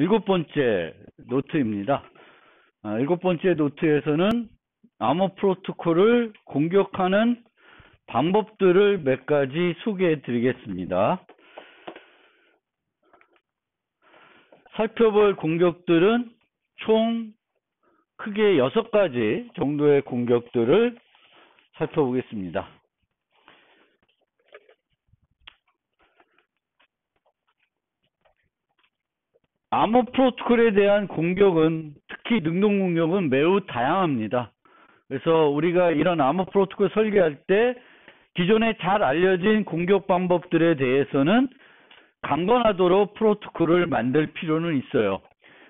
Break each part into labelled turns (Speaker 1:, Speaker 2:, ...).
Speaker 1: 일곱 번째 노트입니다. 일곱 번째 노트에서는 암호 프로토콜을 공격하는 방법들을 몇 가지 소개해 드리겠습니다. 살펴볼 공격들은 총 크게 6가지 정도의 공격들을 살펴보겠습니다. 암호 프로토콜에 대한 공격은, 특히 능동 공격은 매우 다양합니다. 그래서 우리가 이런 암호 프로토콜 설계할 때 기존에 잘 알려진 공격 방법들에 대해서는 강건하도록 프로토콜을 만들 필요는 있어요.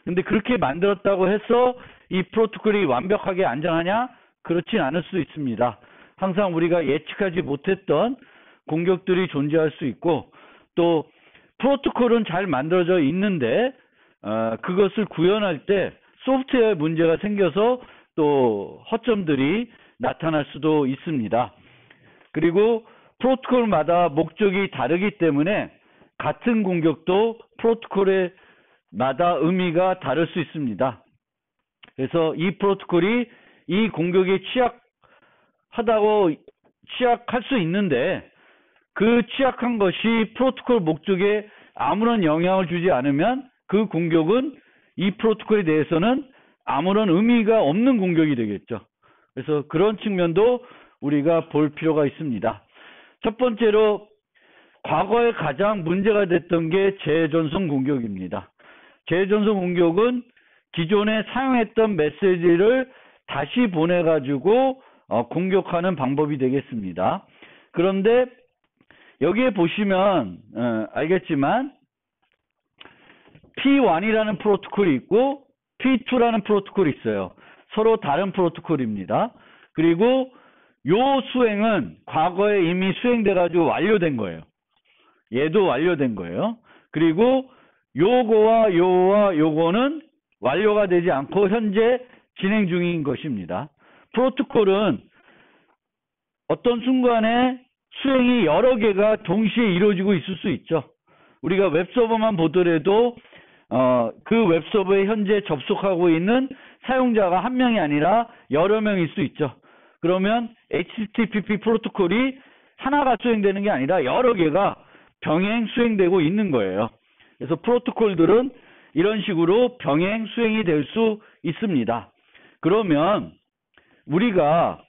Speaker 1: 근데 그렇게 만들었다고 해서 이 프로토콜이 완벽하게 안전하냐? 그렇진 않을 수 있습니다. 항상 우리가 예측하지 못했던 공격들이 존재할 수 있고, 또 프로토콜은 잘 만들어져 있는데 그것을 구현할 때 소프트웨어에 문제가 생겨서 또 허점들이 나타날 수도 있습니다. 그리고 프로토콜마다 목적이 다르기 때문에 같은 공격도 프로토콜에 마다 의미가 다를 수 있습니다. 그래서 이 프로토콜이 이 공격에 취약할 수 있는데, 그 취약한 것이 프로토콜 목적에 아무런 영향을 주지 않으면 그 공격은 이 프로토콜에 대해서는 아무런 의미가 없는 공격이 되겠죠. 그래서 그런 측면도 우리가 볼 필요가 있습니다. 첫 번째로 과거에 가장 문제가 됐던 게 재전송 공격입니다. 재전송 공격은 기존에 사용했던 메시지를 다시 보내가지고 공격하는 방법이 되겠습니다. 그런데 여기에 보시면 알겠지만 P1이라는 프로토콜이 있고 P2라는 프로토콜이 있어요. 서로 다른 프로토콜입니다. 그리고 요 수행은 과거에 이미 수행돼가지고 완료된 거예요. 얘도 완료된 거예요. 그리고 요거와 요거는 완료가 되지 않고 현재 진행 중인 것입니다. 프로토콜은 어떤 순간에 수행이 여러 개가 동시에 이루어지고 있을 수 있죠. 우리가 웹서버만 보더라도 그 웹서버에 현재 접속하고 있는 사용자가 한 명이 아니라 여러 명일 수 있죠. 그러면 HTTP 프로토콜이 하나가 수행되는 게 아니라 여러 개가 병행 수행되고 있는 거예요. 그래서 프로토콜들은 이런 식으로 병행 수행이 될 수 있습니다. 그러면 우리가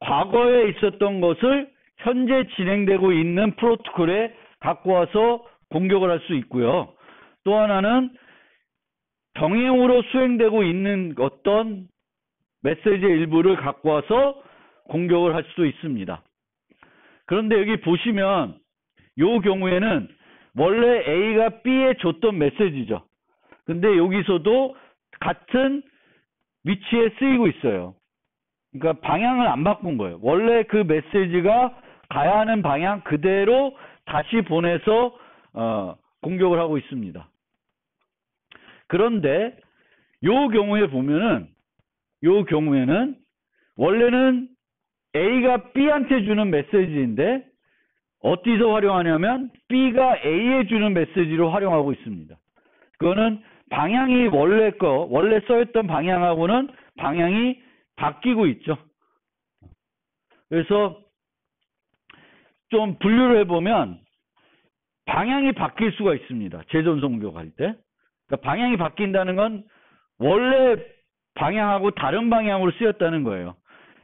Speaker 1: 과거에 있었던 것을 현재 진행되고 있는 프로토콜에 갖고 와서 공격을 할 수 있고요. 또 하나는 병행으로 수행되고 있는 어떤 메시지의 일부를 갖고 와서 공격을 할 수도 있습니다. 그런데 여기 보시면 이 경우에는 원래 A가 B에 줬던 메시지죠. 근데 여기서도 같은 위치에 쓰이고 있어요. 그러니까 방향을 안 바꾼 거예요. 원래 그 메시지가 가야 하는 방향 그대로 다시 보내서 공격을 하고 있습니다. 그런데 요 경우에는 원래는 A가 B한테 주는 메시지인데 어디서 활용하냐면 B가 A에 주는 메시지로 활용하고 있습니다. 그거는 방향이 원래 써있던 방향하고는 방향이 바뀌고 있죠. 그래서 좀 분류를 해보면 방향이 바뀔 수가 있습니다. 재전송 공격할 때. 그러니까 방향이 바뀐다는 건 원래 방향하고 다른 방향으로 쓰였다는 거예요.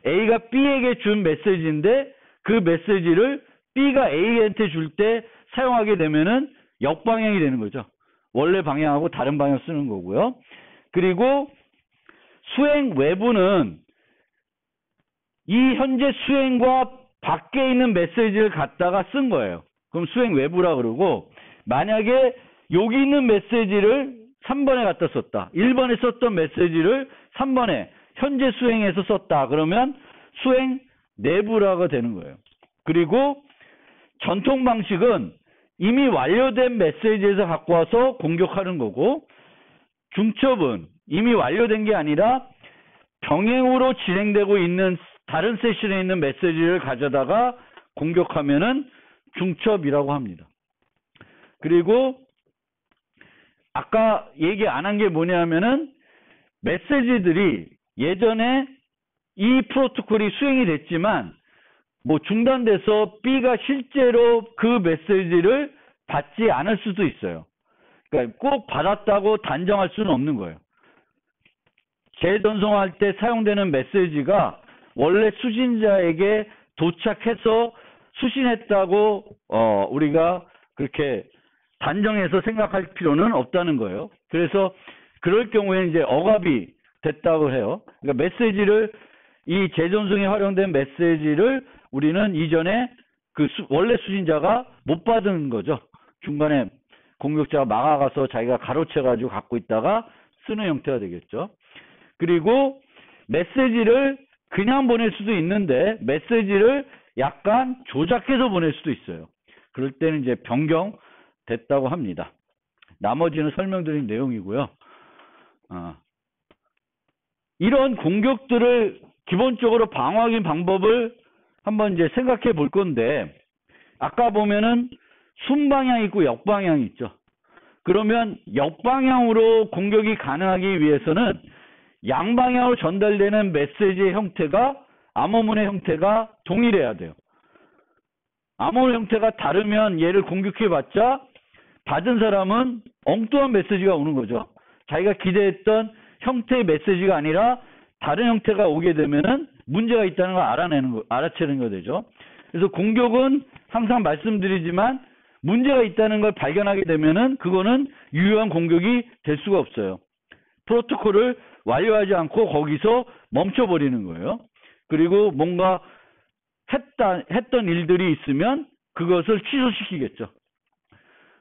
Speaker 1: A가 B에게 준 메시지인데 그 메시지를 B가 A한테 줄 때 사용하게 되면은 역방향이 되는 거죠. 원래 방향하고 다른 방향 쓰는 거고요. 그리고 수행 외부는 이 현재 수행과 밖에 있는 메시지를 갖다가 쓴 거예요. 그럼 수행 외부라 그러고, 만약에 여기 있는 메시지를 3번에 갖다 썼다. 1번에 썼던 메시지를 3번에 현재 수행에서 썼다. 그러면 수행 내부라가 되는 거예요. 그리고 전통 방식은 이미 완료된 메시지에서 갖고 와서 공격하는 거고, 중첩은 이미 완료된 게 아니라 병행으로 진행되고 있는 다른 세션에 있는 메시지를 가져다가 공격하면은 중첩이라고 합니다. 그리고 아까 얘기 안 한 게 뭐냐면은 메시지들이 예전에 이 프로토콜이 수행이 됐지만 뭐 중단돼서 B가 실제로 그 메시지를 받지 않을 수도 있어요. 그러니까 꼭 받았다고 단정할 수는 없는 거예요. 재전송할 때 사용되는 메시지가 원래 수신자에게 도착해서 수신했다고 우리가 그렇게 단정해서 생각할 필요는 없다는 거예요. 그래서 그럴 경우에 이제 억압이 됐다고 해요. 그러니까 메시지를 이 재전송에 활용된 메시지를 우리는 이전에 그 원래 수신자가 못 받은 거죠. 중간에 공격자가 막아가서 자기가 가로채가지고 갖고 있다가 쓰는 형태가 되겠죠. 그리고 메시지를 그냥 보낼 수도 있는데 메시지를 약간 조작해서 보낼 수도 있어요. 그럴 때는 이제 변경됐다고 합니다. 나머지는 설명드린 내용이고요. 이런 공격들을 기본적으로 방어하기 방법을 한번 이제 생각해 볼 건데, 아까 보면은 순방향이 있고 역방향이 있죠. 그러면 역방향으로 공격이 가능하기 위해서는 양방향으로 전달되는 메시지의 형태가 암호문의 형태가 동일해야 돼요. 암호문 형태가 다르면 얘를 공격해봤자 받은 사람은 엉뚱한 메시지가 오는 거죠. 자기가 기대했던 형태의 메시지가 아니라 다른 형태가 오게 되면은 문제가 있다는 걸 알아채는 거 되죠. 그래서 공격은 항상 말씀드리지만 문제가 있다는 걸 발견하게 되면은 그거는 유효한 공격이 될 수가 없어요. 프로토콜을 완료하지 않고 거기서 멈춰버리는 거예요. 그리고 뭔가 했던 일들이 있으면 그것을 취소시키겠죠.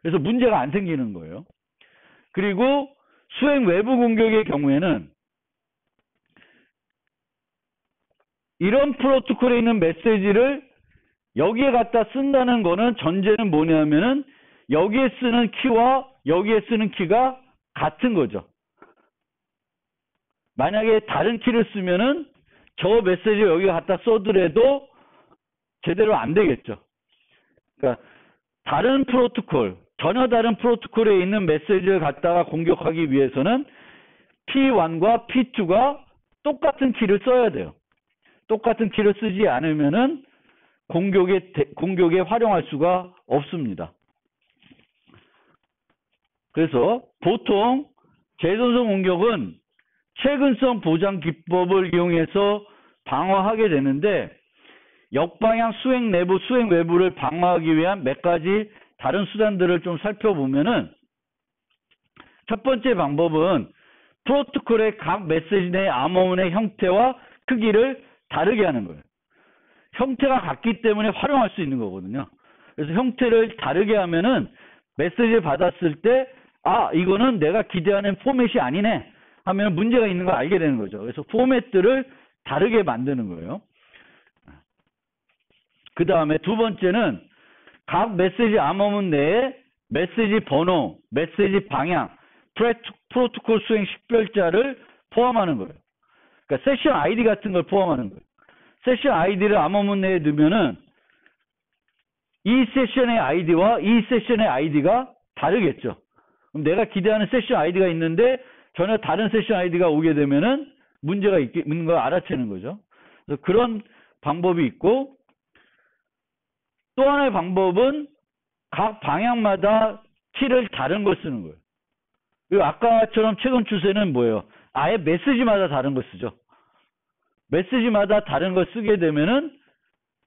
Speaker 1: 그래서 문제가 안 생기는 거예요. 그리고 수행 외부 공격의 경우에는 이런 프로토콜에 있는 메시지를 여기에 갖다 쓴다는 거는 전제는 뭐냐면은 여기에 쓰는 키와 여기에 쓰는 키가 같은 거죠. 만약에 다른 키를 쓰면은 저 메시지를 여기 갖다 써더라도 제대로 안 되겠죠. 그러니까 다른 프로토콜, 전혀 다른 프로토콜에 있는 메시지를 갖다가 공격하기 위해서는 P1과 P2가 똑같은 키를 써야 돼요. 똑같은 키를 쓰지 않으면은 공격에 활용할 수가 없습니다. 그래서 보통 재전송 공격은 최근성 보장 기법을 이용해서 방어하게 되는데 역방향 수행 내부, 수행 외부를 방어하기 위한 몇 가지 다른 수단들을 좀 살펴보면은 첫 번째 방법은 프로토콜의 각 메시지 내 암호문의 형태와 크기를 다르게 하는 거예요. 형태가 같기 때문에 활용할 수 있는 거거든요. 그래서 형태를 다르게 하면은 메시지를 받았을 때 이거는 내가 기대하는 포맷이 아니네 하면 문제가 있는 걸 알게 되는 거죠. 그래서 포맷들을 다르게 만드는 거예요. 그 다음에 두 번째는 각 메시지 암호문 내에 메시지 번호, 메시지 방향, 프로토콜 수행 식별자를 포함하는 거예요. 그러니까 세션 아이디 같은 걸 포함하는 거예요. 세션 아이디를 암호문 내에 넣으면은 이 세션의 아이디와 이 세션의 아이디가 다르겠죠. 그럼 내가 기대하는 세션 아이디가 있는데 전혀 다른 세션 아이디가 오게 되면은 문제가 있는 걸 알아채는 거죠. 그래서 그런 방법이 있고, 또 하나의 방법은 각 방향마다 키를 다른 걸 쓰는 거예요. 그리고 아까처럼 최근 추세는 뭐예요? 아예 메시지마다 다른 걸 쓰죠. 메시지마다 다른 걸 쓰게 되면은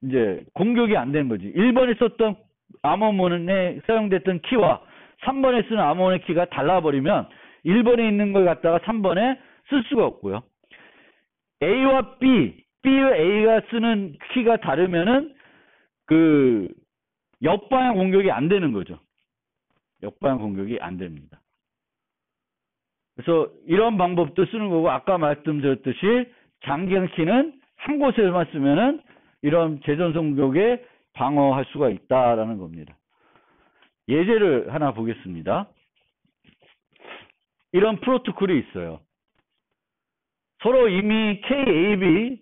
Speaker 1: 이제 공격이 안 되는 거지. 1번에 썼던 암호문에 사용됐던 키와 3번에 쓰는 암호문의 키가 달라버리면 1번에 있는 걸 갖다가 3번에 쓸 수가 없고요. A와 B와 A가 쓰는 키가 다르면은 그 역방향 공격이 안 되는 거죠. 역방향 공격이 안 됩니다. 그래서 이런 방법도 쓰는 거고, 아까 말씀드렸듯이 장기간 키는 한 곳에만 쓰면은 이런 재전송 공격에 방어할 수가 있다라는 겁니다. 예제를 하나 보겠습니다. 이런 프로토콜이 있어요. 서로 이미 KAB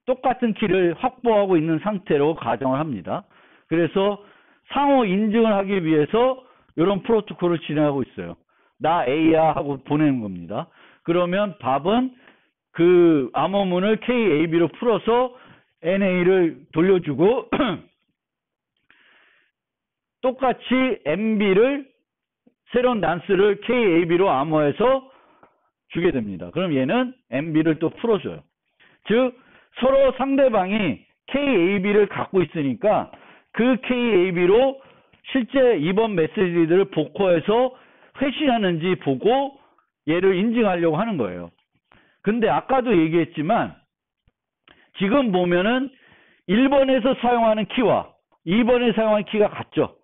Speaker 1: 똑같은 키를 확보하고 있는 상태로 가정을 합니다. 그래서 상호 인증을 하기 위해서 이런 프로토콜을 진행하고 있어요. 나 A야 하고 보내는 겁니다. 그러면 밥은 그 암호문을 KAB로 풀어서 NA를 돌려주고 똑같이 MB를 새로운 난스를 KAB로 암호해서 주게 됩니다. 그럼 얘는 MB를 또 풀어줘요. 즉 서로 상대방이 KAB를 갖고 있으니까 그 KAB로 실제 이번 메시지들을 복호해서 회신하는지 보고 얘를 인증하려고 하는 거예요. 근데 아까도 얘기했지만 지금 보면은 1번에서 사용하는 키와 2번에 사용하는 키가 같죠.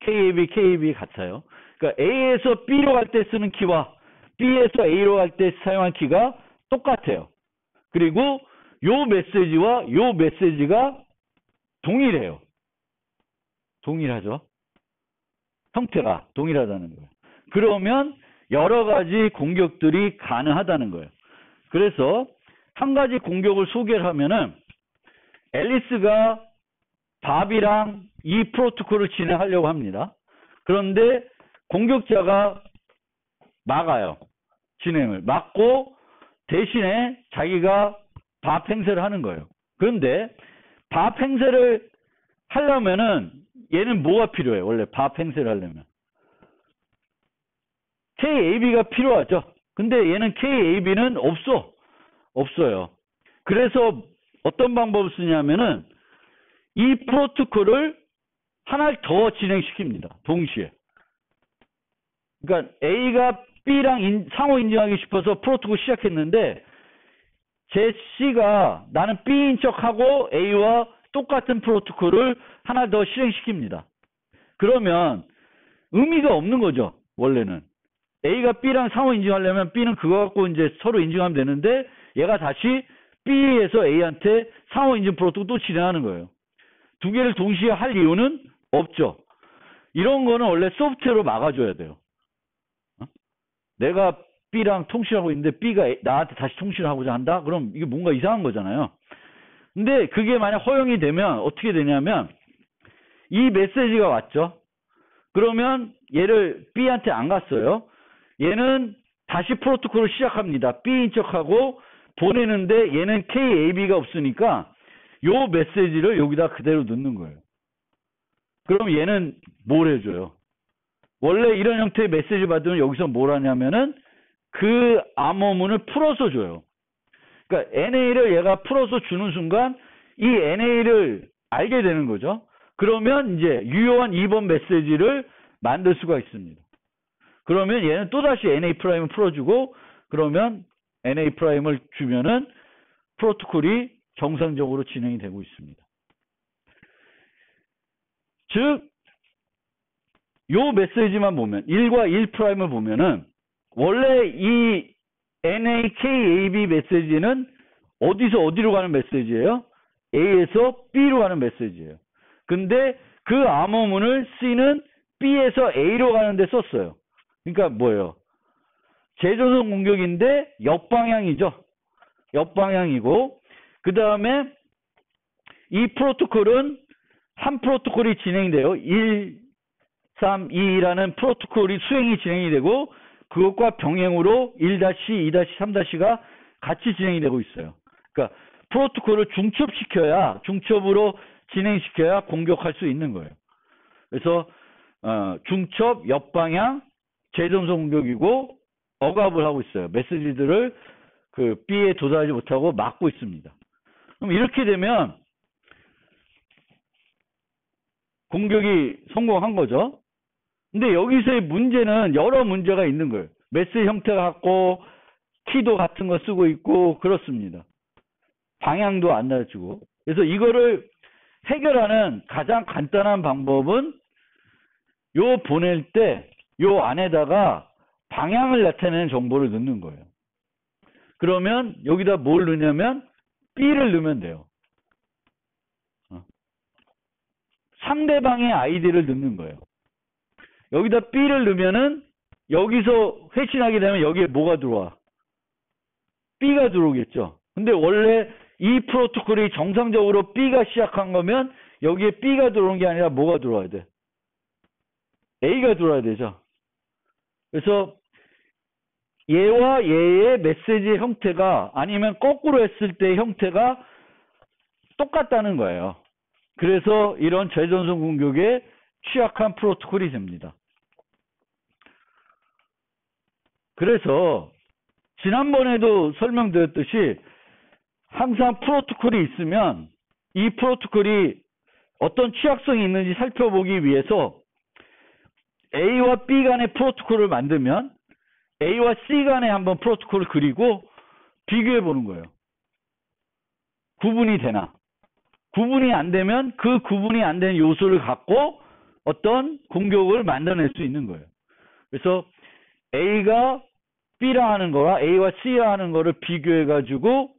Speaker 1: KAB 같아요. 그러니까 A에서 B로 갈 때 쓰는 키와 B에서 A로 갈 때 사용한 키가 똑같아요. 그리고 요 메시지와 요 메시지가 동일해요. 동일하죠. 형태가 동일하다는 거예요. 그러면 여러 가지 공격들이 가능하다는 거예요. 그래서 한 가지 공격을 소개를 하면은 앨리스가 밥이랑 이 프로토콜을 진행하려고 합니다. 그런데 공격자가 막아요. 진행을. 막고 대신에 자기가 밥 행세를 하는 거예요. 그런데 밥 행세를 하려면은 얘는 뭐가 필요해? 원래 밥 행세를 하려면. KAB가 필요하죠. 근데 얘는 KAB는 없어요. 그래서 어떤 방법을 쓰냐면은 이 프로토콜을 하나 더 진행시킵니다. 동시에. 그러니까 A가 B랑 상호 인증하기 싶어서 프로토콜 시작했는데 제시가 나는 B인 척하고 A와 똑같은 프로토콜을 하나 더 실행시킵니다. 그러면 의미가 없는 거죠. 원래는. A가 B랑 상호 인증하려면 B는 그거 갖고 이제 서로 인증하면 되는데 얘가 다시 B에서 A한테 상호 인증 프로토콜 또 진행하는 거예요. 두 개를 동시에 할 이유는 없죠. 이런 거는 원래 소프트웨어로 막아줘야 돼요. 내가 B랑 통신하고 있는데 B가 나한테 다시 통신을 하고자 한다? 그럼 이게 뭔가 이상한 거잖아요. 근데 그게 만약 허용이 되면 어떻게 되냐면 이 메시지가 왔죠. 그러면 얘를 B한테 안 갔어요. 얘는 다시 프로토콜을 시작합니다. B인 척하고 보내는데 얘는 KAB가 없으니까 요 메시지를 여기다 그대로 넣는 거예요. 그럼 얘는 뭘 해줘요? 원래 이런 형태의 메시지 받으면 여기서 뭘 하냐면은 그 암호문을 풀어서 줘요. 그러니까 NA를 얘가 풀어서 주는 순간 이 NA를 알게 되는 거죠. 그러면 이제 유효한 2번 메시지를 만들 수가 있습니다. 그러면 얘는 또다시 NA 프라임을 풀어주고 그러면 NA 프라임을 주면은 프로토콜이 정상적으로 진행이 되고 있습니다. 즉, 요 메시지만 보면 1과 1 프라임을 보면은 원래 이 NAKAB 메시지는 어디서 어디로 가는 메시지예요? A에서 B로 가는 메시지예요. 근데 그 암호문을 C는 B에서 A로 가는데 썼어요. 그러니까 뭐예요? 재조선 공격인데 역방향이죠. 역방향이고 그 다음에 이 프로토콜은 한 프로토콜이 진행돼요. 1, 3, 2라는 프로토콜이 수행이 진행이 되고 그것과 병행으로 1-, 2-, 3-가 같이 진행이 되고 있어요. 그러니까 프로토콜을 중첩으로 진행시켜야 공격할 수 있는 거예요. 그래서 중첩, 역방향, 재전송 공격이고 억압을 하고 있어요. 메시지들을 그 B에 도달하지 못하고 막고 있습니다. 그럼 이렇게 되면 공격이 성공한 거죠. 근데 여기서의 문제는 여러 문제가 있는 거예요. 메시지 형태가 같고 키도 같은 거 쓰고 있고 그렇습니다. 방향도 안 나주고. 그래서 이거를 해결하는 가장 간단한 방법은 요 보낼 때 요 안에다가 방향을 나타내는 정보를 넣는 거예요. 그러면 여기다 뭘 넣냐면 B를 넣으면 돼요. 상대방의 아이디를 넣는 거예요. 여기다 B를 넣으면은 여기서 회신하게 되면 여기에 뭐가 들어와? B가 들어오겠죠. 근데 원래 이 프로토콜이 정상적으로 B가 시작한 거면 여기에 B가 들어오는 게 아니라 뭐가 들어와야 돼? A가 들어와야 되죠. 그래서 얘와 얘의 메시지의 형태가 아니면 거꾸로 했을 때의 형태가 똑같다는 거예요. 그래서 이런 재전송 공격에 취약한 프로토콜이 됩니다. 그래서 지난번에도 설명드렸듯이 항상 프로토콜이 있으면 이 프로토콜이 어떤 취약성이 있는지 살펴보기 위해서 A와 B 간의 프로토콜을 만들면 A와 C 간에 한번 프로토콜을 그리고 비교해 보는 거예요. 구분이 되나? 구분이 안 되면 그 구분이 안 되는 요소를 갖고 어떤 공격을 만들어낼 수 있는 거예요. 그래서 A가 B라 하는 거와 A와 C라 하는 거를 비교해 가지고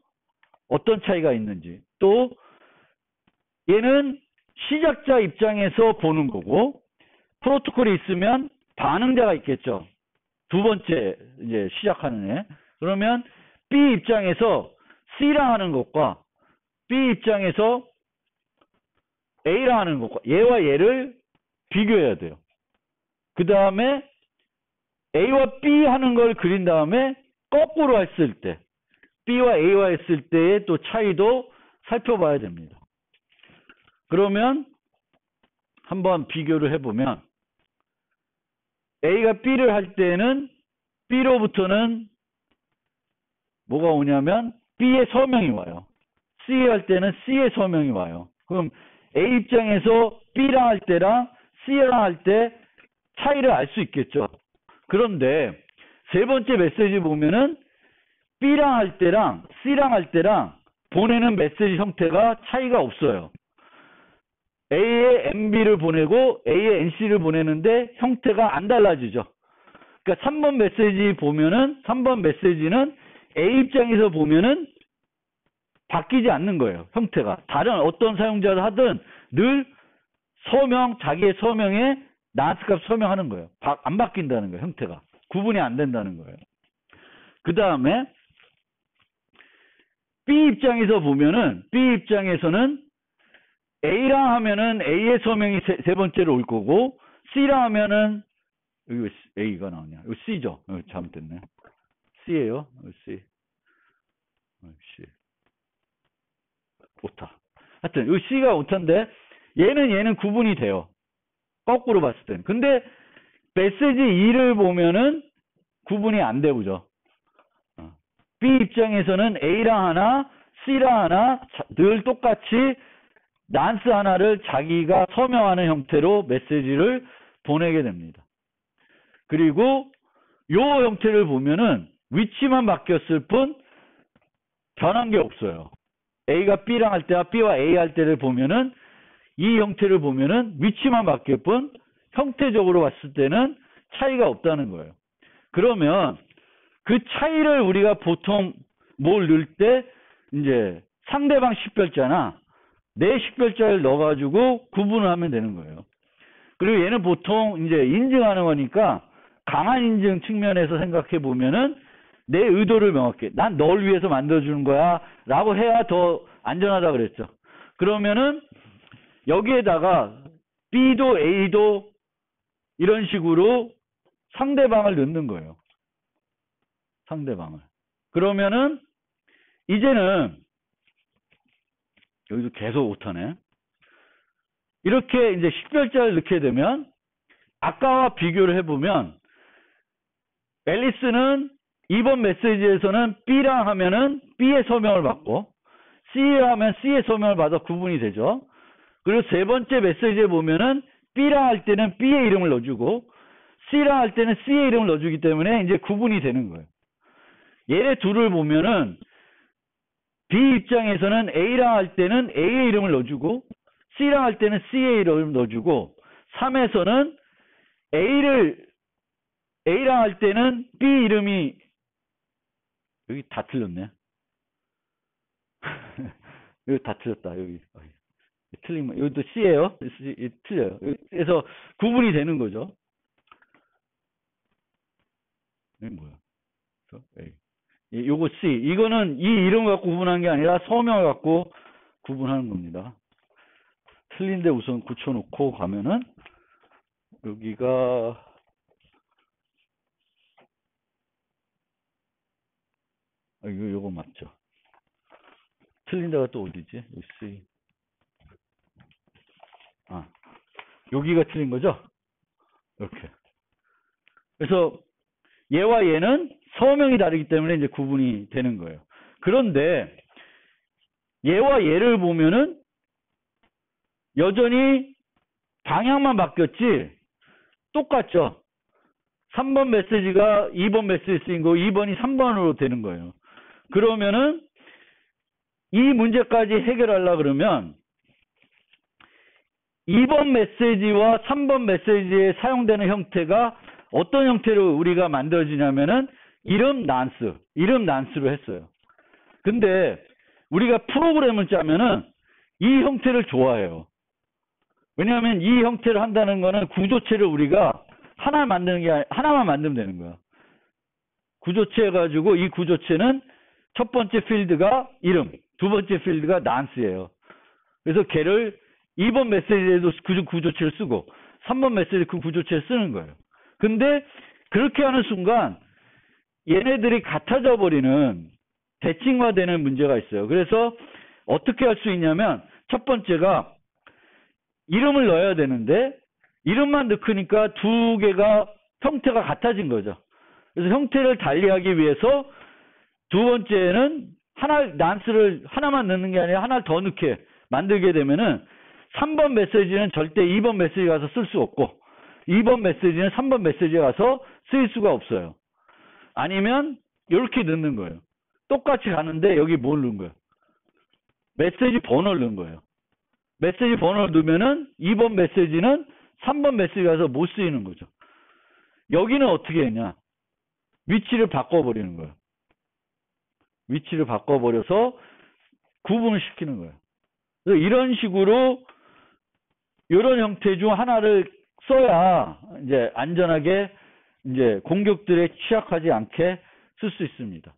Speaker 1: 어떤 차이가 있는지, 또 얘는 시작자 입장에서 보는 거고 프로토콜이 있으면 반응자가 있겠죠. 두 번째 이제 시작하는 애. 그러면 B 입장에서 C라 하는 것과 B 입장에서 A라 하는 것과 얘와 얘를 비교해야 돼요. 그 다음에 A와 B 하는 걸 그린 다음에 거꾸로 했을 때 B와 A와 했을 때의 또 차이도 살펴봐야 됩니다. 그러면 한번 비교를 해보면 A가 B를 할 때는 B로부터는 뭐가 오냐면 B의 서명이 와요. C 할 때는 C의 서명이 와요. 그럼 A 입장에서 B랑 할 때랑 C랑 할 때 차이를 알 수 있겠죠. 그런데 세 번째 메시지 보면은 B랑 할 때랑 C랑 할 때랑 보내는 메시지 형태가 차이가 없어요. A에 MB를 보내고 A에 NC를 보내는데 형태가 안 달라지죠. 그러니까 3번 메시지 보면은 3번 메시지는 A 입장에서 보면은 바뀌지 않는 거예요. 형태가. 다른 어떤 사용자를 하든 늘 서명, 자기의 서명에 나스값 서명하는 거예요. 안 바뀐다는 거예요. 형태가. 구분이 안 된다는 거예요. 그 다음에 B 입장에서 보면은 B 입장에서는 A랑 하면은 A의 서명이 세 번째로 올 거고 C랑 하면은 여기 왜 A가 나오냐? 이거 C죠. 잘못됐네. C예요. C. C. 오타. 하여튼 이 C가 오타인데 얘는 구분이 돼요. 거꾸로 봤을 때는. 근데 메시지 2를 보면은 구분이 안 되고죠. B 입장에서는 A랑 하나, C랑 하나 늘 똑같이 난스 하나를 자기가 서명하는 형태로 메시지를 보내게 됩니다. 그리고 요 형태를 보면은 위치만 바뀌었을 뿐 변한 게 없어요. A가 B랑 할 때와 B와 A 할 때를 보면은 이 형태를 보면은 위치만 바뀔 뿐 형태적으로 봤을 때는 차이가 없다는 거예요. 그러면 그 차이를 우리가 보통 뭘 넣을 때 이제 상대방 식별자나 내 식별자를 넣어가지고 구분을 하면 되는 거예요. 그리고 얘는 보통 이제 인증하는 거니까 강한 인증 측면에서 생각해 보면은 내 의도를 명확히 난 널 위해서 만들어주는 거야 라고 해야 더 안전하다 그랬죠. 그러면은 여기에다가 B도 A도 이런 식으로 상대방을 넣는 거예요. 상대방을. 그러면은 이제는 여기도 계속 오타네. 이렇게 이제 식별자를 넣게 되면 아까와 비교를 해보면 앨리스는 이번 메시지에서는 B랑 하면은 B의 서명을 받고 C랑 하면 C의 서명을 받아 구분이 되죠. 그리고 세 번째 메시지에 보면은 B랑 할 때는 B의 이름을 넣어주고 C랑 할 때는 C의 이름을 넣어주기 때문에 이제 구분이 되는 거예요. 얘네 둘을 보면은 B 입장에서는 A랑 할 때는 A의 이름을 넣어주고 C랑 할 때는 C의 이름을 넣어주고 3에서는 A랑 할 때는 B 이름이 여기 다 틀렸네. 여기 다 틀렸다. 여기 틀리면 여기도 C예요. 틀려요. 그래서 구분이 되는 거죠. 이게 뭐야? A. 요거 C. 이거는 이 이름 갖고 구분한 게 아니라 서명을 갖고 구분하는 겁니다. 틀린데 우선 굳혀놓고 가면은 여기가 요거 맞죠? 틀린 데가 또 어디지? C. 여기가 틀린 거죠? 이렇게. 그래서 얘와 얘는 서명이 다르기 때문에 이제 구분이 되는 거예요. 그런데 얘와 얘를 보면은 여전히 방향만 바뀌었지 똑같죠. 3번 메시지가 2번 메시지 쓰인 거 2번이 3번으로 되는 거예요. 그러면은 이 문제까지 해결하려고 그러면 2번 메시지와 3번 메시지에 사용되는 형태가 어떤 형태로 우리가 만들어지냐면은 이름 난스로 했어요. 근데 우리가 프로그램을 짜면은 이 형태를 좋아해요. 왜냐하면 이 형태를 한다는 거는 구조체를 우리가 하나만 만들면 되는 거야. 구조체 해가지고 이 구조체는 첫 번째 필드가 이름, 두 번째 필드가 난스예요. 그래서 걔를 2번 메시지에도 구조체를 쓰고 3번 메시지 그 구조체를 쓰는 거예요. 근데 그렇게 하는 순간 얘네들이 같아져 버리는 대칭화되는 문제가 있어요. 그래서 어떻게 할 수 있냐면 첫 번째가 이름을 넣어야 되는데 이름만 넣으니까 두 개가 형태가 같아진 거죠. 그래서 형태를 달리하기 위해서 두 번째는 난스를 하나만 넣는 게 아니라 하나를 더 넣게 만들게 되면은 3번 메시지는 절대 2번 메시지 가서 쓸 수 없고 2번 메시지는 3번 메시지에 가서 쓰일 수가 없어요. 아니면 이렇게 넣는 거예요. 똑같이 가는데 여기 뭘 넣은 거예요? 메시지 번호를 넣은 거예요. 메시지 번호를 넣으면은 2번 메시지는 3번 메시지 가서 못 쓰이는 거죠. 여기는 어떻게 했냐? 위치를 바꿔버리는 거예요. 위치를 바꿔버려서 구분을 시키는 거예요. 그래서 이런 식으로 이런 형태 중 하나를 써야 이제 안전하게 이제 공격들에 취약하지 않게 쓸 수 있습니다.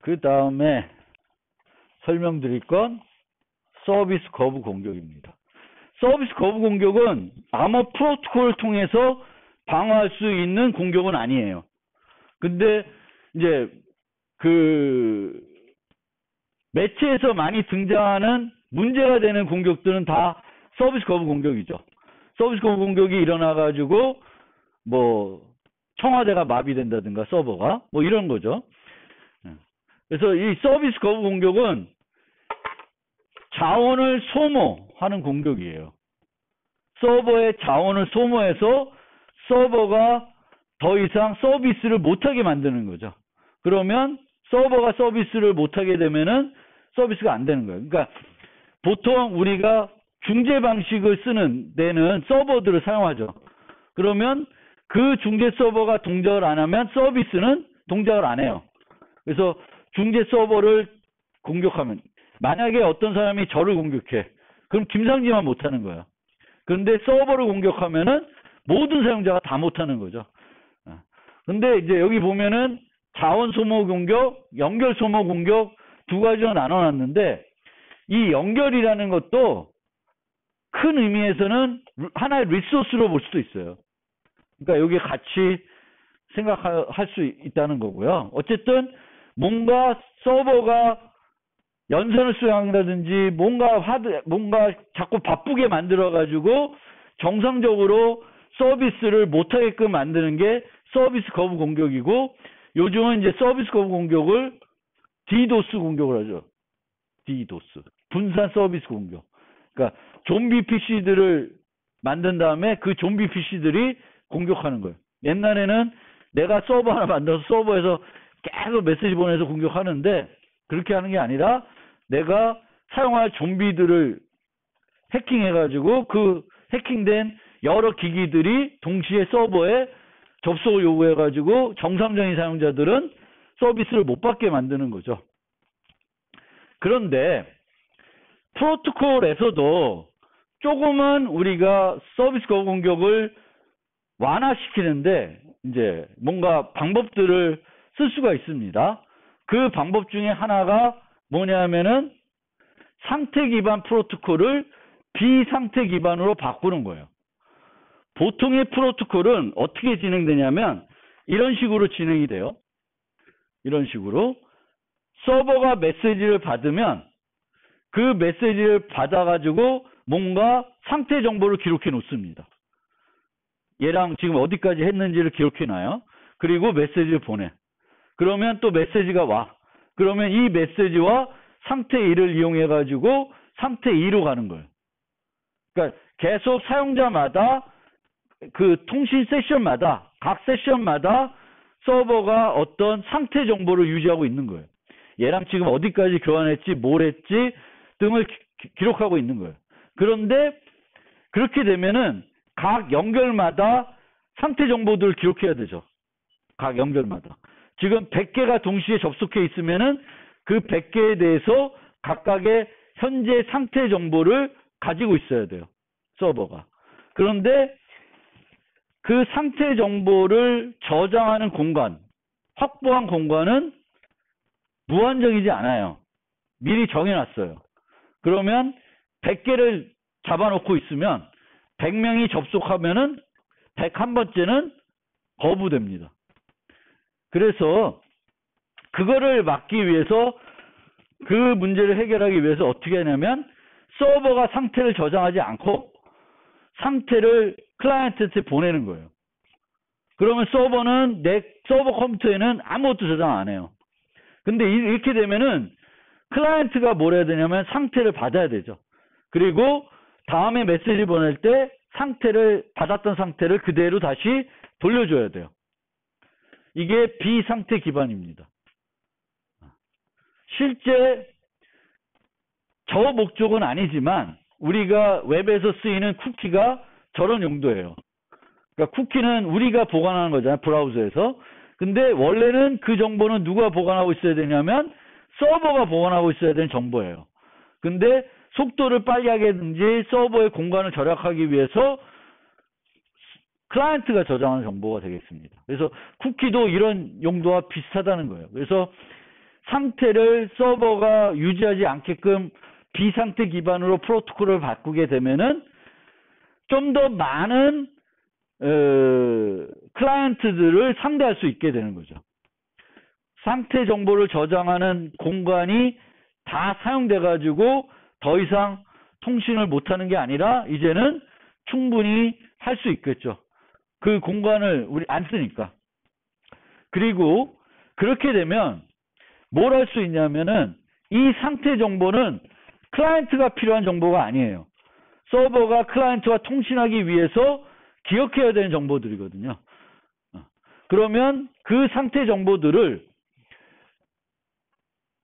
Speaker 1: 그 다음에 설명드릴 건 서비스 거부 공격입니다. 서비스 거부 공격은 암호 프로토콜을 통해서 방어할 수 있는 공격은 아니에요. 근데 이제 그 매체에서 많이 등장하는 문제가 되는 공격들은 다 서비스 거부 공격이죠. 서비스 거부 공격이 일어나가지고 뭐 청와대가 마비된다든가 서버가 뭐 이런 거죠. 그래서 이 서비스 거부 공격은 자원을 소모하는 공격이에요. 서버의 자원을 소모해서 서버가 더 이상 서비스를 못하게 만드는 거죠. 그러면 서버가 서비스를 못하게 되면은 서비스가 안 되는 거예요. 그러니까 보통 우리가 중재 방식을 쓰는 데는 서버들을 사용하죠. 그러면 그 중재 서버가 동작을 안 하면 서비스는 동작을 안 해요. 그래서 중재 서버를 공격하면 만약에 어떤 사람이 저를 공격해. 그럼 김상지만 못하는 거야. 그런데 서버를 공격하면은 모든 사용자가 다 못하는 거죠. 근데 이제 여기 보면은 자원 소모 공격, 연결 소모 공격 두 가지로 나눠놨는데 이 연결이라는 것도 큰 의미에서는 하나의 리소스로 볼 수도 있어요. 그러니까 여기 같이 생각할 수 있다는 거고요. 어쨌든 뭔가 서버가 연산을 수행한다든지 뭔가 자꾸 바쁘게 만들어가지고 정상적으로 서비스를 못하게끔 만드는 게 서비스 거부 공격이고 요즘은 이제 서비스 거부 공격을 DDoS 공격을 하죠. DDoS. 분산 서비스 공격. 그러니까 좀비 PC들을 만든 다음에 그 좀비 PC들이 공격하는 거예요. 옛날에는 내가 서버 하나 만들어서 서버에서 계속 메시지 보내서 공격하는데 그렇게 하는 게 아니라 내가 사용할 좀비들을 해킹해가지고 그 해킹된 여러 기기들이 동시에 서버에 접속을 요구해가지고 정상적인 사용자들은 서비스를 못 받게 만드는 거죠. 그런데 프로토콜에서도 조금은 우리가 서비스 거부 공격을 완화시키는데 이제 뭔가 방법들을 쓸 수가 있습니다. 그 방법 중에 하나가 뭐냐면은 상태 기반 프로토콜을 비상태 기반으로 바꾸는 거예요. 보통의 프로토콜은 어떻게 진행되냐면 이런 식으로 진행이 돼요. 이런 식으로 서버가 메시지를 받으면 그 메시지를 받아가지고 뭔가 상태 정보를 기록해 놓습니다. 얘랑 지금 어디까지 했는지를 기록해 놔요. 그리고 메시지를 보내. 그러면 또 메시지가 와. 그러면 이 메시지와 상태 1을 이용해 가지고 상태 2로 가는 거예요. 그러니까 계속 사용자마다 그 통신 세션마다 각 세션마다 서버가 어떤 상태 정보를 유지하고 있는 거예요. 얘랑 지금 어디까지 교환했지, 뭘 했지 등을 기록하고 있는 거예요. 그런데 그렇게 되면은 각 연결마다 상태 정보들을 기록해야 되죠. 각 연결마다. 지금 100개가 동시에 접속해 있으면은 그 100개에 대해서 각각의 현재 상태 정보를 가지고 있어야 돼요. 서버가. 그런데 그 상태 정보를 저장하는 공간, 확보한 공간은 무한정이지 않아요. 미리 정해놨어요. 그러면 100개를 잡아놓고 있으면 100명이 접속하면은 101번째는 거부됩니다. 그래서 그거를 막기 위해서 그 문제를 해결하기 위해서 어떻게 하냐면 서버가 상태를 저장하지 않고 상태를 클라이언트한테 보내는 거예요. 그러면 서버는 내 서버 컴퓨터에는 아무것도 저장 안 해요. 근데 이렇게 되면은 클라이언트가 뭘 해야 되냐면 상태를 받아야 되죠. 그리고 다음에 메시지 보낼 때 상태를 받았던 상태를 그대로 다시 돌려줘야 돼요. 이게 비상태 기반입니다. 실제 저 목적은 아니지만 우리가 웹에서 쓰이는 쿠키가 저런 용도예요. 그러니까 쿠키는 우리가 보관하는 거잖아요. 브라우저에서. 근데 원래는 그 정보는 누가 보관하고 있어야 되냐면 서버가 보관하고 있어야 되는 정보예요. 근데 속도를 빨리 하겠는지 서버의 공간을 절약하기 위해서 클라이언트가 저장하는 정보가 되겠습니다. 그래서 쿠키도 이런 용도와 비슷하다는 거예요. 그래서 상태를 서버가 유지하지 않게끔 비상태 기반으로 프로토콜을 바꾸게 되면은 좀 더 많은 클라이언트들을 상대할 수 있게 되는 거죠. 상태 정보를 저장하는 공간이 다 사용돼 가지고 더 이상 통신을 못하는 게 아니라 이제는 충분히 할 수 있겠죠. 그 공간을 우리 안 쓰니까. 그리고 그렇게 되면 뭘 할 수 있냐면은 이 상태 정보는 클라이언트가 필요한 정보가 아니에요. 서버가 클라이언트와 통신하기 위해서 기억해야 되는 정보들이거든요. 그러면 그 상태 정보들을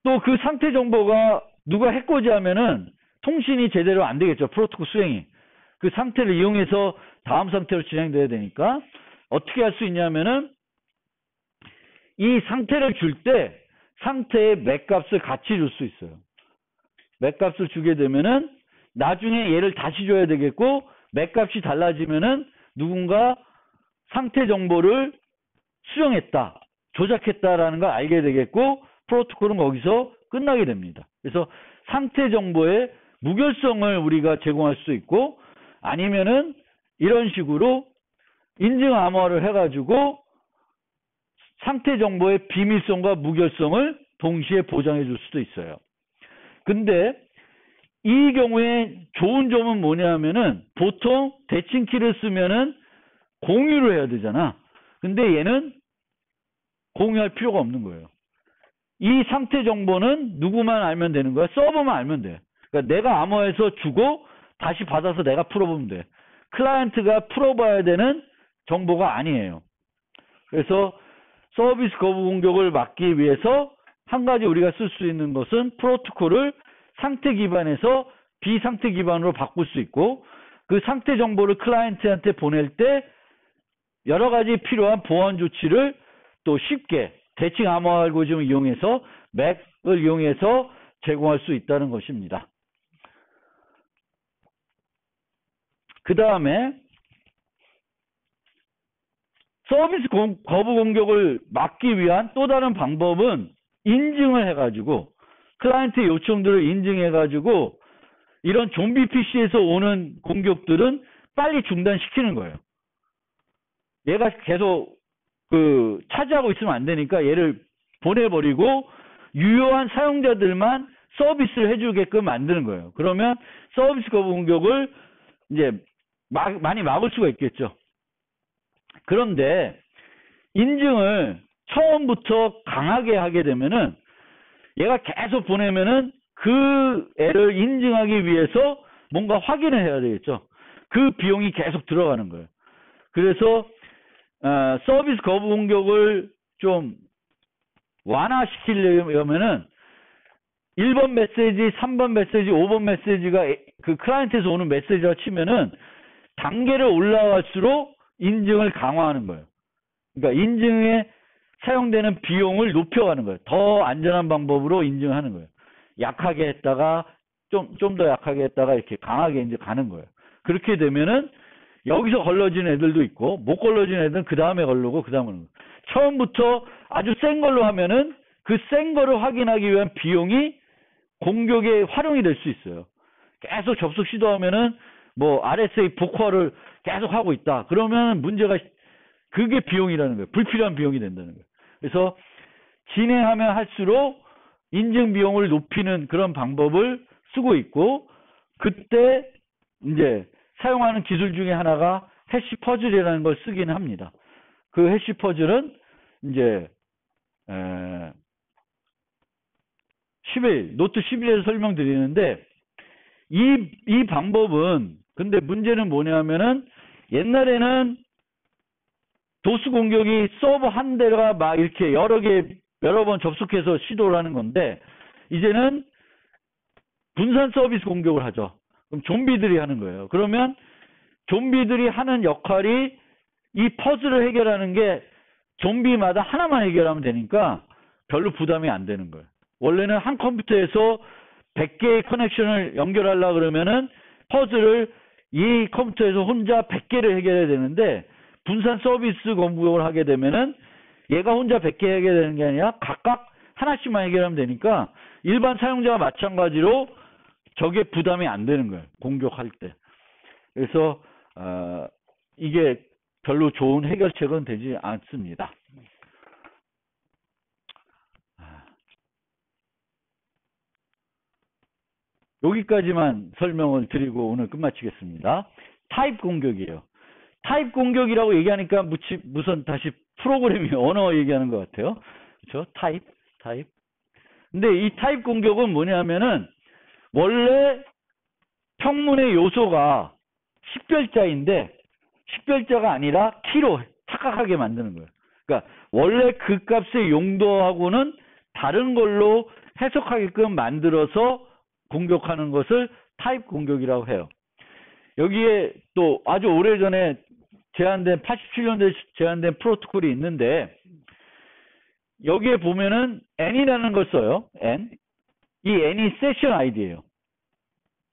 Speaker 1: 또 그 상태 정보가 누가 해코지하면은 통신이 제대로 안 되겠죠. 프로토콜 수행이. 그 상태를 이용해서 다음 상태로 진행돼야 되니까 어떻게 할 수 있냐면은 이 상태를 줄 때 상태의 맥값을 같이 줄 수 있어요. 맥값을 주게 되면은 나중에 얘를 다시 줘야 되겠고 맥값이 달라지면은 누군가 상태 정보를 수정했다, 조작했다라는 걸 알게 되겠고 프로토콜은 거기서 끝나게 됩니다. 그래서 상태 정보의 무결성을 우리가 제공할 수 있고 아니면은 이런 식으로 인증 암호화를 해가지고 상태 정보의 비밀성과 무결성을 동시에 보장해 줄 수도 있어요. 근데 이 경우에 좋은 점은 뭐냐면은 보통 대칭키를 쓰면은 공유를 해야 되잖아. 근데 얘는 공유할 필요가 없는 거예요. 이 상태 정보는 누구만 알면 되는 거야? 서버만 알면 돼. 그러니까 내가 암호화해서 주고 다시 받아서 내가 풀어보면 돼. 클라이언트가 풀어봐야 되는 정보가 아니에요. 그래서 서비스 거부 공격을 막기 위해서 한 가지 우리가 쓸 수 있는 것은 프로토콜을 상태 기반에서 비상태 기반으로 바꿀 수 있고 그 상태 정보를 클라이언트한테 보낼 때 여러 가지 필요한 보안 조치를 또 쉽게 대칭 암호화 알고리즘을 이용해서 맥을 이용해서 제공할 수 있다는 것입니다. 그 다음에 서비스 거부 공격을 막기 위한 또 다른 방법은 인증을 해가지고 클라이언트의 요청들을 인증해가지고 이런 좀비 PC에서 오는 공격들은 빨리 중단시키는 거예요. 얘가 계속 차지하고 있으면 안 되니까 얘를 보내버리고 유효한 사용자들만 서비스를 해주게끔 만드는 거예요. 그러면 서비스 거부 공격을 이제 많이 막을 수가 있겠죠. 그런데 인증을 처음부터 강하게 하게 되면은 얘가 계속 보내면은 그 애를 인증하기 위해서 뭔가 확인을 해야 되겠죠. 그 비용이 계속 들어가는 거예요. 그래서 서비스 거부 공격을 좀 완화시키려면은 1번 메시지, 3번 메시지, 5번 메시지가 그 클라이언트에서 오는 메시지라 치면은 단계를 올라갈수록 인증을 강화하는 거예요. 그러니까 인증에 사용되는 비용을 높여가는 거예요. 더 안전한 방법으로 인증하는 거예요. 약하게 했다가 좀 더 약하게 했다가 이렇게 강하게 이제 가는 거예요. 그렇게 되면은 여기서 걸러진 애들도 있고 못 걸러진 애들은 그 다음에 걸르고 그 다음에 처음부터 아주 센 걸로 하면은 그 센 거를 확인하기 위한 비용이 공격에 활용이 될 수 있어요. 계속 접속 시도하면은 뭐 RSA 복화를 계속 하고 있다. 그러면 문제가 그게 비용이라는 거예요. 불필요한 비용이 된다는 거예요. 그래서 진행하면 할수록 인증 비용을 높이는 그런 방법을 쓰고 있고 그때 이제 사용하는 기술 중에 하나가 해시 퍼즐이라는 걸 쓰기는 합니다. 그 해시 퍼즐은 이제 노트 11에서 설명드리는데 이 방법은 근데 문제는 뭐냐면은 옛날에는 도스 공격이 서버 한 대가 막 이렇게 여러 번 접속해서 시도를 하는 건데 이제는 분산 서비스 공격을 하죠. 그럼 좀비들이 하는 거예요. 그러면 좀비들이 하는 역할이 이 퍼즐을 해결하는 게 좀비마다 하나만 해결하면 되니까 별로 부담이 안 되는 거예요. 원래는 한 컴퓨터에서 100개의 커넥션을 연결하려고 그러면은 퍼즐을 이 컴퓨터에서 혼자 100개를 해결해야 되는데 분산 서비스 공격을 하게 되면은 얘가 혼자 100개 해결되는 게 아니라 각각 하나씩만 해결하면 되니까 일반 사용자와 마찬가지로 저게 부담이 안 되는 거예요. 공격할 때. 그래서 이게 별로 좋은 해결책은 되지 않습니다. 여기까지만 설명을 드리고 오늘 끝마치겠습니다. 타입 공격이에요. 타입 공격이라고 얘기하니까 무슨 다시 프로그래밍 언어 얘기하는 것 같아요. 그렇죠? 타입. 근데 이 타입 공격은 뭐냐면은 원래 평문의 요소가 식별자인데 식별자가 아니라 키로 착각하게 만드는 거예요. 그러니까 원래 그 값의 용도하고는 다른 걸로 해석하게끔 만들어서 공격하는 것을 타입 공격이라고 해요. 여기에 또 아주 오래전에 87년도에 제안된 프로토콜이 있는데 여기에 보면은 n이라는 걸 써요. n. 이 n이 세션 아이디예요.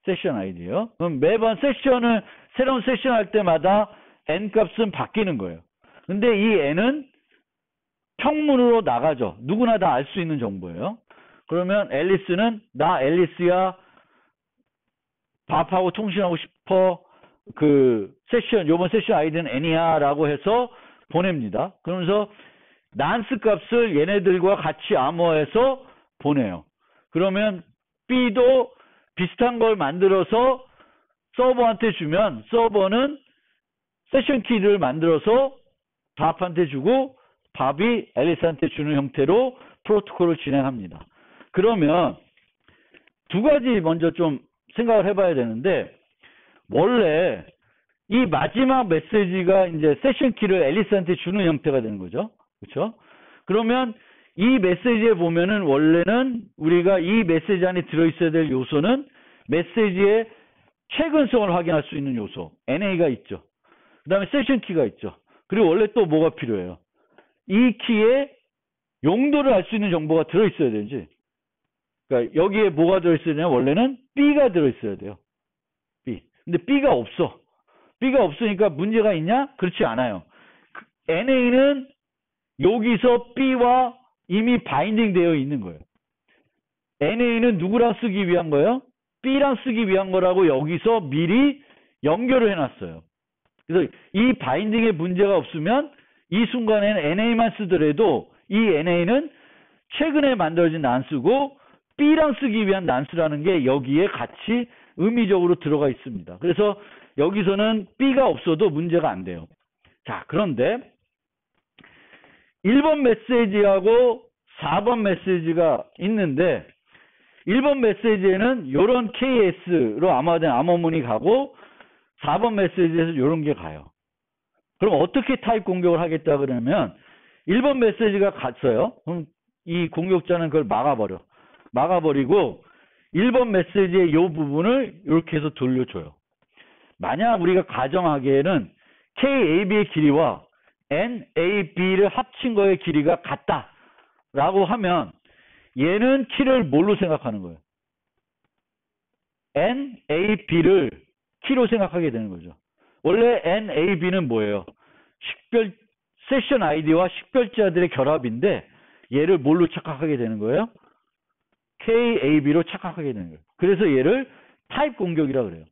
Speaker 1: 세션 아이디예요. 그럼 매번 새로운 세션 할 때마다 n 값은 바뀌는 거예요. 근데 이 n은 평문으로 나가죠. 누구나 다 알 수 있는 정보예요. 그러면 앨리스는 나 앨리스야 밥하고 통신하고 싶어 요번 세션 아이디는 n이야 라고 해서 보냅니다. 그러면서 난스 값을 얘네들과 같이 암호해서 보내요. 그러면 B도 비슷한 걸 만들어서 서버한테 주면 서버는 세션 키를 만들어서 밥한테 주고 밥이 앨리스한테 주는 형태로 프로토콜을 진행합니다. 그러면 두 가지 먼저 좀 생각을 해봐야 되는데 원래 이 마지막 메시지가 이제 세션 키를 앨리스한테 주는 형태가 되는 거죠. 그렇죠? 그러면 이 메시지에 보면은 원래는 우리가 이 메시지 안에 들어있어야 될 요소는 메시지의 최근성을 확인할 수 있는 요소 NA가 있죠. 그 다음에 세션 키가 있죠. 그리고 원래 또 뭐가 필요해요? 이 키에 용도를 알 수 있는 정보가 들어있어야 되지. 그러니까 여기에 뭐가 들어있어야 되냐? 원래는 B가 들어있어야 돼요. B. 근데 B가 없어. B가 없으니까 문제가 있냐? 그렇지 않아요. NA는 여기서 B와 이미 바인딩 되어 있는 거예요. NA는 누구랑 쓰기 위한 거예요? B랑 쓰기 위한 거라고 여기서 미리 연결을 해놨어요. 그래서 이 바인딩에 문제가 없으면 이 순간에는 NA만 쓰더라도 이 NA는 최근에 만들어진 난수고 B랑 쓰기 위한 난수라는 게 여기에 같이 의미적으로 들어가 있습니다. 그래서 여기서는 B가 없어도 문제가 안 돼요. 자, 그런데 1번 메시지하고 4번 메시지가 있는데 1번 메시지에는 이런 KS로 암호화된 암호문이 가고 4번 메시지에서 이런 게 가요. 그럼 어떻게 타입 공격을 하겠다 그러면 1번 메시지가 갔어요. 그럼 이 공격자는 그걸 막아버리고 1번 메시지의 이 부분을 이렇게 해서 돌려줘요. 만약 우리가 가정하기에는 KAB의 길이와 NAB를 합친 거의 길이가 같다라고 하면 얘는 키를 뭘로 생각하는 거예요? NAB를 키로 생각하게 되는 거죠. 원래 NAB는 뭐예요? 세션 아이디와 식별자들의 결합인데 얘를 뭘로 착각하게 되는 거예요? KAB로 착각하게 되는 거예요. 그래서 얘를 타입 공격이라 그래요.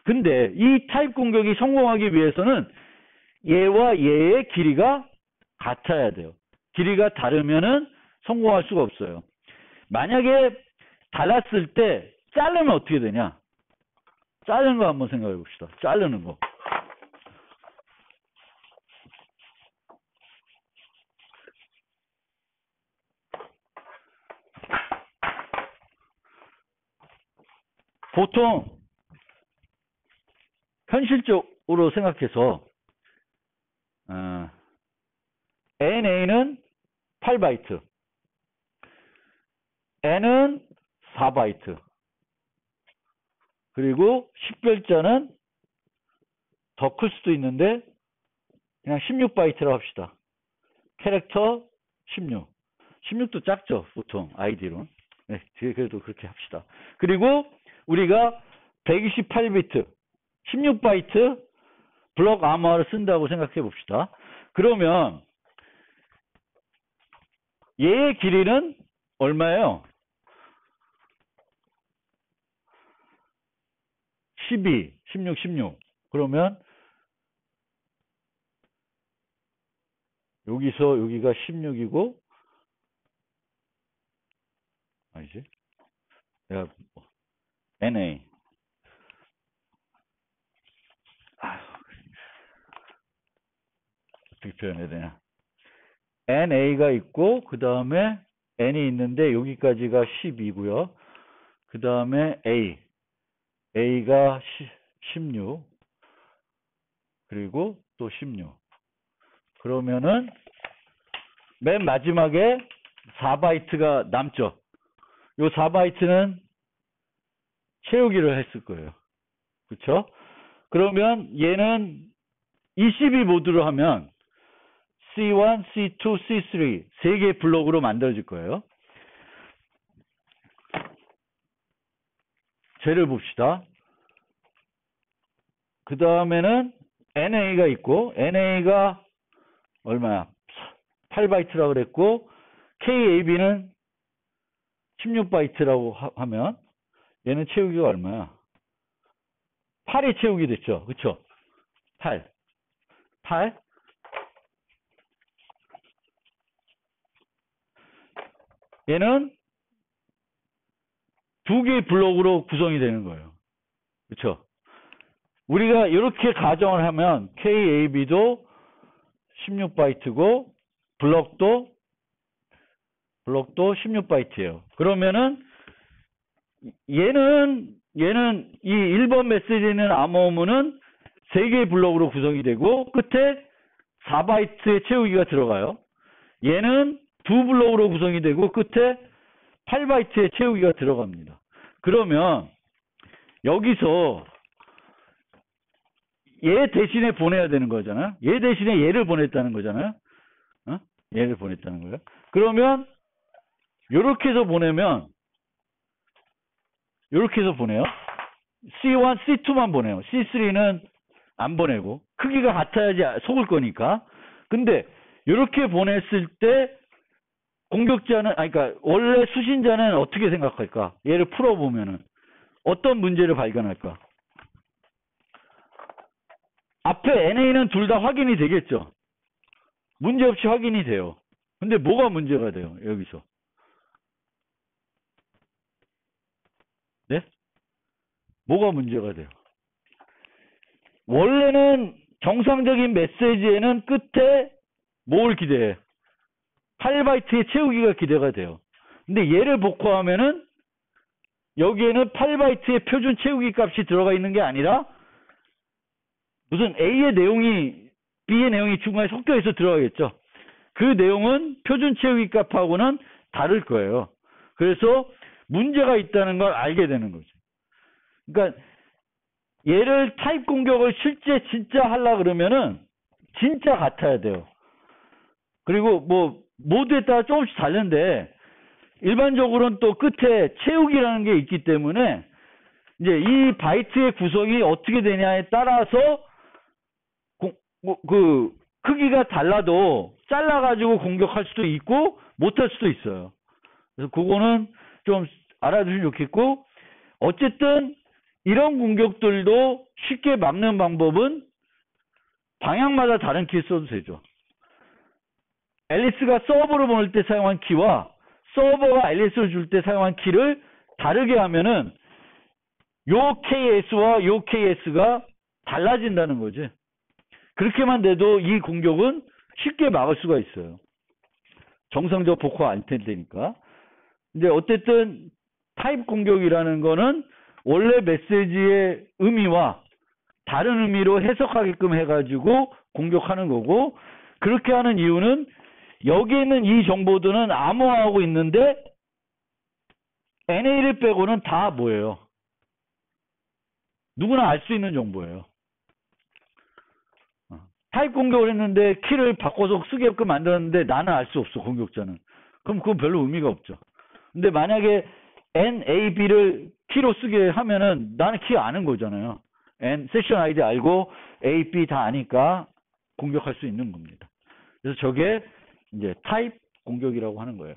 Speaker 1: 근데 이 타입 공격이 성공하기 위해서는 얘와 얘의 길이가 같아야 돼요. 길이가 다르면은 성공할 수가 없어요. 만약에 달랐을 때 자르면 어떻게 되냐? 자르는 거 한번 생각해 봅시다. 자르는 거. 보통 현실적으로 생각해서 NA는 8바이트, N은 4바이트, 그리고 식별자는 더 클 수도 있는데 그냥 16바이트라고 합시다. 캐릭터 16. 16도 작죠, 보통 아이디로. 네, 그래도 그렇게 합시다. 그리고 우리가 128비트, 16바이트 블록 암호화를 쓴다고 생각해 봅시다. 그러면 얘의 길이는 얼마예요? 12, 16, 16. 그러면 여기서 여기가 16이고 아니지? 내가 NA 어떻게 표현해야 되냐? NA가 있고 그 다음에 N이 있는데 여기까지가 10이고요. 그 다음에 A가 16 그리고 또 16. 그러면은 맨 마지막에 4바이트가 남죠. 요 4바이트는 채우기를 했을 거예요. 그렇죠? 그러면 얘는 ECB 모드로 하면 C1, C2, C3 세 개의 블록으로 만들어질 거예요. 쟤를 봅시다. 그 다음에는 NA가 있고 NA가 얼마야? 8바이트라고 그랬고 KAB는 16바이트라고 하면 얘는 채우기가 얼마야? 8이 채우기 됐죠. 그쵸? 8. 얘는 두 개의 블록으로 구성이 되는 거예요. 그쵸? 우리가 이렇게 가정을 하면 KAB도 16바이트고 블록도 16바이트예요. 그러면은 얘는 이 1번 메시지에 있는 암호문은 3개의 블록으로 구성이 되고 끝에 4바이트의 채우기가 들어가요. 얘는 두 블록으로 구성이 되고 끝에 8바이트의 채우기가 들어갑니다. 그러면 여기서 얘 대신에 보내야 되는 거잖아요. 얘 대신에 얘를 보냈다는 거잖아요. 얘를 보냈다는 거예요. 그러면 이렇게 해서 보내면 이렇게 해서 보내요. C1, C2만 보내요. C3는 안 보내고 크기가 같아야지 속을 거니까. 근데 이렇게 보냈을 때 공격자는 그러니까 원래 수신자는 어떻게 생각할까? 얘를 풀어보면은 어떤 문제를 발견할까? 앞에 NA는 둘 다 확인이 되겠죠. 문제없이 확인이 돼요. 근데 뭐가 문제가 돼요? 여기서. 네? 뭐가 문제가 돼요? 원래는 정상적인 메시지에는 끝에 뭘 기대해? 8바이트의 채우기가 기대가 돼요. 근데 얘를 복구하면은 여기에는 8바이트의 표준 채우기 값이 들어가 있는 게 아니라 무슨 A의 내용이 B의 내용이 중간에 섞여 있어 들어가겠죠. 그 내용은 표준 채우기 값하고는 다를 거예요. 그래서 문제가 있다는 걸 알게 되는 거죠. 그러니까 얘를 타입 공격을 실제 진짜 하려 그러면은 진짜 같아야 돼요. 그리고 뭐 모드에 따라 조금씩 다른데 일반적으로는 또 끝에 채우기라는 게 있기 때문에 이제 이 바이트의 구성이 어떻게 되냐에 따라서 그 크기가 달라도 잘라가지고 공격할 수도 있고 못할 수도 있어요. 그래서 그거는 좀 알아두시면 좋겠고, 어쨌든 이런 공격들도 쉽게 막는 방법은 방향마다 다른 키 써도 되죠. 앨리스가 서버를 보낼 때 사용한 키와 서버가 앨리스를 줄 때 사용한 키를 다르게 하면은 요 KS와 요 KS가 달라진다는 거지. 그렇게만 돼도 이 공격은 쉽게 막을 수가 있어요. 정상적 복구가 안 될 테니까. 근데 어쨌든 타입 공격이라는 거는 원래 메시지의 의미와 다른 의미로 해석하게끔 해가지고 공격하는 거고, 그렇게 하는 이유는 여기 있는 이 정보들은 암호화하고 있는데 NA를 빼고는 다 뭐예요? 누구나 알 수 있는 정보예요. 타입 공격을 했는데 키를 바꿔서 쓰게끔 만들었는데 나는 알 수 없어, 공격자는. 그럼 그건 별로 의미가 없죠. 근데 만약에 NAB를 키로 쓰게 하면은 나는 키 아는 거잖아요. 세션 아이디 알고 A, B 다 아니까 공격할 수 있는 겁니다. 그래서 저게 이제 타입 공격이라고 하는 거예요.